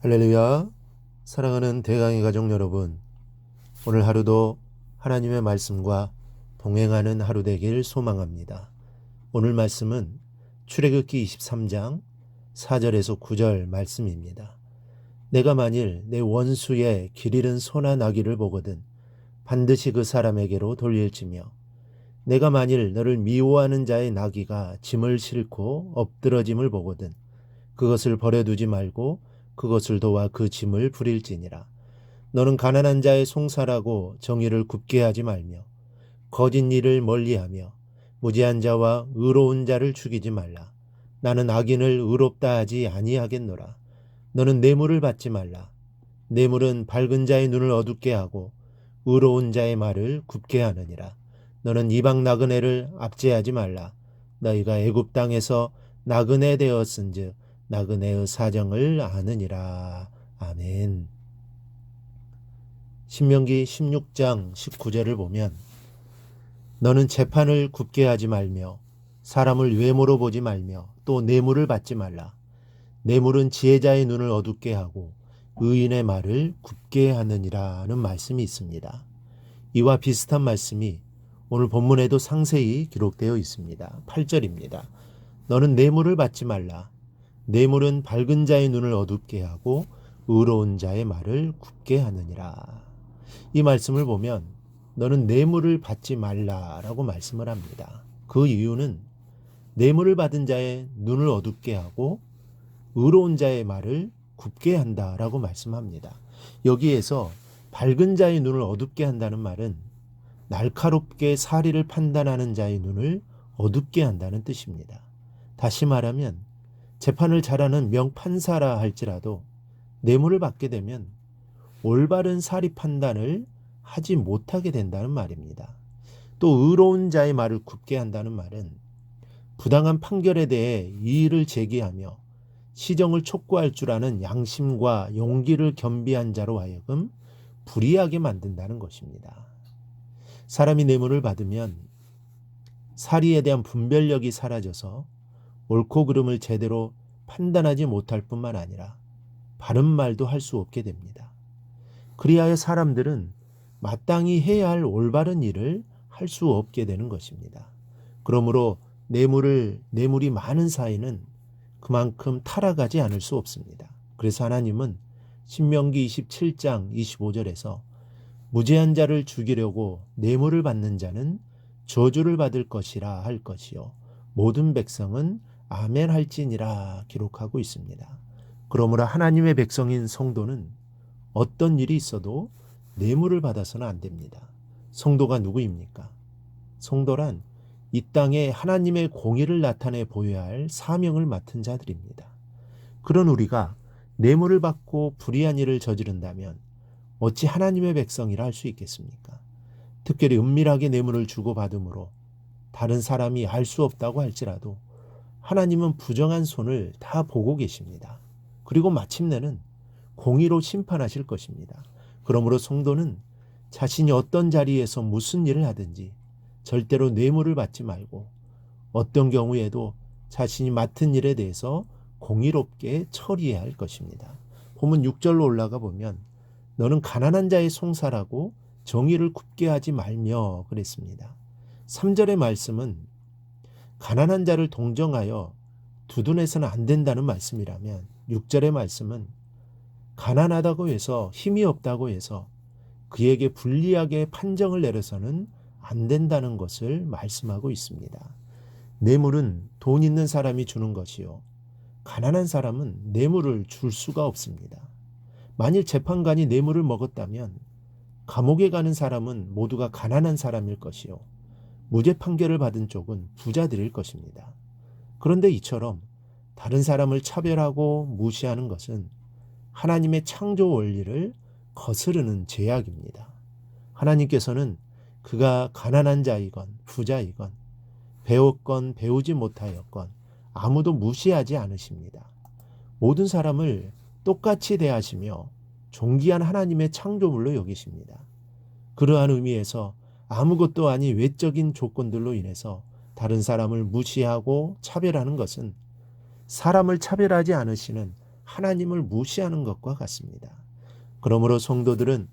할렐루야. 사랑하는 대강의 가족 여러분, 오늘 하루도 하나님의 말씀과 동행하는 하루 되길 소망합니다. 오늘 말씀은 출애굽기 23장 4절에서 9절 말씀입니다. 내가 만일 내 원수의 길 잃은 소나 나귀를 보거든 반드시 그 사람에게로 돌릴지며, 내가 만일 너를 미워하는 자의 나귀가 짐을 싣고 엎드러짐을 보거든 그것을 버려두지 말고 그것을 도와 그 짐을 부릴지니라. 너는 가난한 자의 송사라고 정의를 굽게 하지 말며 거짓 일을 멀리하며 무지한 자와 의로운 자를 죽이지 말라. 나는 악인을 의롭다 하지 아니하겠노라. 너는 뇌물을 받지 말라. 뇌물은 밝은 자의 눈을 어둡게 하고 의로운 자의 말을 굽게 하느니라. 너는 이방 나그네를 압제하지 말라. 너희가 애굽 땅에서 나그네 되었은즉 나그네의 사정을 아느니라. 아멘. 신명기 16장 19절을 보면, 너는 재판을 굽게 하지 말며 사람을 외모로 보지 말며 또 뇌물을 받지 말라. 뇌물은 지혜자의 눈을 어둡게 하고 의인의 말을 굽게 하느니라는 말씀이 있습니다. 이와 비슷한 말씀이 오늘 본문에도 상세히 기록되어 있습니다. 8절입니다. 너는 뇌물을 받지 말라. 뇌물은 밝은 자의 눈을 어둡게 하고 의로운 자의 말을 굽게 하느니라. 이 말씀을 보면 너는 뇌물을 받지 말라라고 말씀을 합니다. 그 이유는 뇌물을 받은 자의 눈을 어둡게 하고 의로운 자의 말을 굽게 한다라고 말씀합니다. 여기에서 밝은 자의 눈을 어둡게 한다는 말은 날카롭게 사리를 판단하는 자의 눈을 어둡게 한다는 뜻입니다. 다시 말하면 재판을 잘하는 명판사라 할지라도 뇌물을 받게 되면 올바른 사리 판단을 하지 못하게 된다는 말입니다. 또 의로운 자의 말을 굽게 한다는 말은 부당한 판결에 대해 이의를 제기하며 시정을 촉구할 줄 아는 양심과 용기를 겸비한 자로 하여금 불의하게 만든다는 것입니다. 사람이 뇌물을 받으면 사리에 대한 분별력이 사라져서 옳고 그름을 제대로 판단하지 못할 뿐만 아니라 바른 말도 할 수 없게 됩니다. 그리하여 사람들은 마땅히 해야 할 올바른 일을 할 수 없게 되는 것입니다. 그러므로 뇌물이 많은 사이는 그만큼 타락하지 않을 수 없습니다. 그래서 하나님은 신명기 27장 25절에서 무죄한 자를 죽이려고 뇌물을 받는 자는 저주를 받을 것이라 할 것이요 모든 백성은 아멘 할지니라 기록하고 있습니다. 그러므로 하나님의 백성인 성도는 어떤 일이 있어도 뇌물을 받아서는 안 됩니다. 성도가 누구입니까? 성도란 이 땅에 하나님의 공의를 나타내 보여야 할 사명을 맡은 자들입니다. 그런 우리가 뇌물을 받고 불의한 일을 저지른다면 어찌 하나님의 백성이라 할 수 있겠습니까? 특별히 은밀하게 뇌물을 주고받음으로 다른 사람이 알 수 없다고 할지라도 하나님은 부정한 손을 다 보고 계십니다. 그리고 마침내는 공의로 심판하실 것입니다. 그러므로 성도는 자신이 어떤 자리에서 무슨 일을 하든지 절대로 뇌물을 받지 말고 어떤 경우에도 자신이 맡은 일에 대해서 공의롭게 처리해야 할 것입니다. 본문 6절로 올라가 보면 너는 가난한 자의 송사라고 정의를 굽게 하지 말며 그랬습니다. 3절의 말씀은 가난한 자를 동정하여 두둔해서는 안 된다는 말씀이라면 6절의 말씀은 가난하다고 해서 힘이 없다고 해서 그에게 불리하게 판정을 내려서는 안 된다는 것을 말씀하고 있습니다. 뇌물은 돈 있는 사람이 주는 것이요 가난한 사람은 뇌물을 줄 수가 없습니다. 만일 재판관이 뇌물을 먹었다면 감옥에 가는 사람은 모두가 가난한 사람일 것이요 무죄 판결을 받은 쪽은 부자들일 것입니다. 그런데 이처럼 다른 사람을 차별하고 무시하는 것은 하나님의 창조 원리를 거스르는 죄악입니다. 하나님께서는 그가 가난한 자이건 부자이건 배웠건 배우지 못하였건 아무도 무시하지 않으십니다. 모든 사람을 똑같이 대하시며 존귀한 하나님의 창조물로 여기십니다. 그러한 의미에서 아무것도 아닌 외적인 조건들로 인해서 다른 사람을 무시하고 차별하는 것은 사람을 차별하지 않으시는 하나님을 무시하는 것과 같습니다. 그러므로 성도들은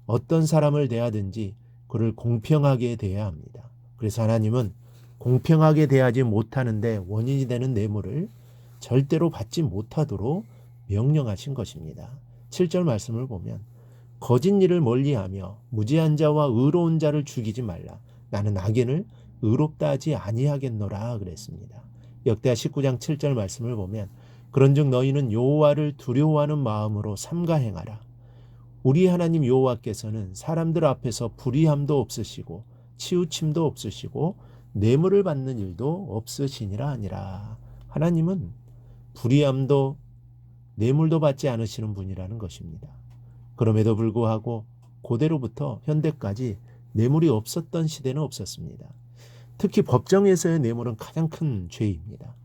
어떤 사람을 대하든지 그를 공평하게 대해야 합니다. 그래서 하나님은 공평하게 대하지 못하는데 원인이 되는 뇌물을 절대로 받지 못하도록 명령하신 것입니다. 7절 말씀을 보면 거짓 일을 멀리하며 무지한 자와 의로운 자를 죽이지 말라. 나는 악인을 의롭다 하지 아니하겠노라 그랬습니다. 역대하 19장 7절 말씀을 보면 그런즉 너희는 여호와를 두려워하는 마음으로 삼가 행하라. 우리 하나님 여호와께서는 사람들 앞에서 불의함도 없으시고 치우침도 없으시고 뇌물을 받는 일도 없으시니라 하니라. 하나님은 불의함도 뇌물도 받지 않으시는 분이라는 것입니다. 그럼에도 불구하고 고대로부터 현대까지 뇌물이 없었던 시대는 없었습니다. 특히 법정에서의 뇌물은 가장 큰 죄입니다.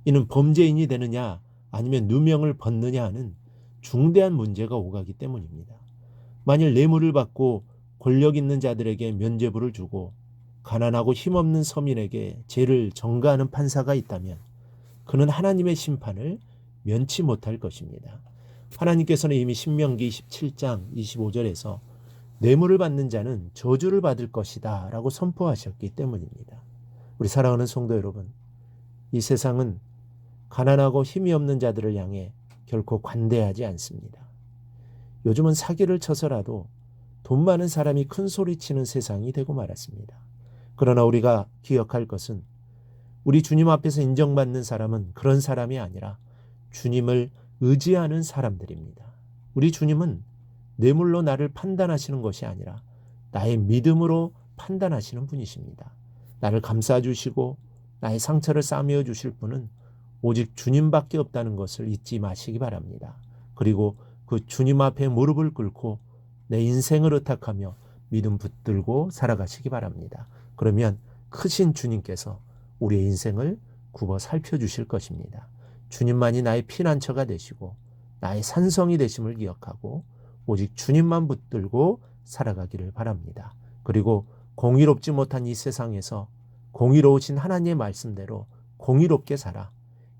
이는 범죄인이 되느냐 아니면 누명을 벗느냐 하는 중대한 문제가 오가기 때문입니다. 만일 뇌물을 받고 권력 있는 자들에게 면죄부를 주고 가난하고 힘없는 서민에게 죄를 전가하는 판사가 있다면 그는 하나님의 심판을 면치 못할 것입니다. 하나님께서는 이미 신명기 27장 25절에서 뇌물을 받는 자는 저주를 받을 것이다 라고 선포하셨기 때문입니다. 우리 사랑하는 성도 여러분, 이 세상은 가난하고 힘이 없는 자들을 향해 결코 관대하지 않습니다. 요즘은 사기를 쳐서라도 돈 많은 사람이 큰 소리치는 세상이 되고 말았습니다. 그러나 우리가 기억할 것은 우리 주님 앞에서 인정받는 사람은 그런 사람이 아니라 주님을 의지하는 사람들입니다. 우리 주님은 뇌물로 나를 판단하시는 것이 아니라 나의 믿음으로 판단하시는 분이십니다. 나를 감싸주시고 나의 상처를 싸매어 주실 분은 오직 주님밖에 없다는 것을 잊지 마시기 바랍니다. 그리고 그 주님 앞에 무릎을 꿇고 내 인생을 의탁하며 믿음 붙들고 살아가시기 바랍니다. 그러면 크신 주님께서 우리의 인생을 굽어 살펴주실 것입니다. 주님만이 나의 피난처가 되시고 나의 산성이 되심을 기억하고 오직 주님만 붙들고 살아가기를 바랍니다. 그리고 공의롭지 못한 이 세상에서 공의로우신 하나님의 말씀대로 공의롭게 살아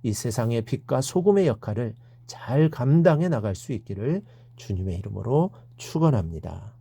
이 세상의 빛과 소금의 역할을 잘 감당해 나갈 수 있기를 주님의 이름으로 축원합니다.